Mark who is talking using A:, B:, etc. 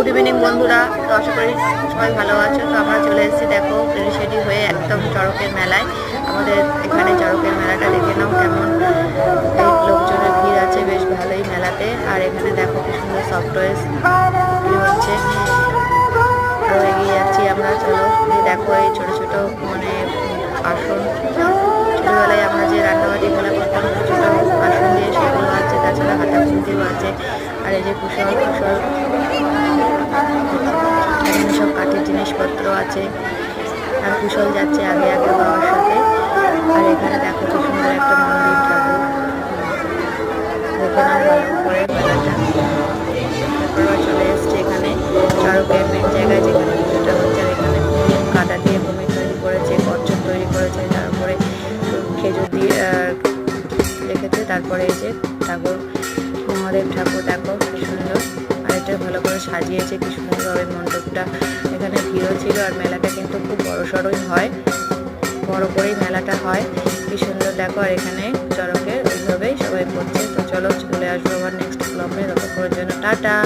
A: Good evening বন্ধুরা, তো আশা করি সবাই ভালো আছো। তো আমরা চলে এসেছি দেখো রেডি হয়ে একদম চড়কের মেলায়। আমাদের এখানে চড়কের মেলাটা দেখে নাও কেমন লোকজনের ভিড় আছে, বেশ ভালোই মেলাতে। আর এখানে দেখো কি সুন্দর সফট টয়েস হচ্ছে। আরও এগিয়ে যাচ্ছি আমরা, চলো দেখো এই ছোট ছোট মানে আসন, ছোটোবেলায় আমরা যে রান্নাবাড়ি খেলা করতাম ছোটো আসন দিয়ে সেগুলো আছে, তাছাড়া হাতা খুঁটিও আছে। আর এই যে কুশল এখানে সব কাঠের জিনিসপত্র আছে। আর কুশল যাচ্ছে আগে আগে বাবার সাথে। আর এখানে দেখো কি সুন্দর একটা মন্দির, ঠাকুর দেখে নাও ভালো করে মেলাটা। তারপর চলে এসছে এখানে চড়কের মেন জায়গায় যেখানে পুজোটা হচ্ছে। আর এখানে কাটা দিয়ে ভূমি তৈরি করেছে, কচ্ছপ তৈরি করেছে, তারপরে খেজুর দিয়ে রেখেছে। তারপরে এই যে ঠাকুর, মহাদেব ঠাকুর দেখো কি সুন্দর। আর এটা ভালো করে সাজিয়েছে কি সুন্দরভাবে মণ্ডপটা। এখানে ভিড়ও ছিল। আর মেলাটা কিন্তু খুব বড়সড়ই হয়, বড় করেই মেলাটা হয়, কি সুন্দর দেখো। আর এখানে চড়কের ওইভাবেই সবাই করছে। তো চলো চলে আসবো আবার নেক্সট ব্লগে, ততক্ষণের জন্য টাটা।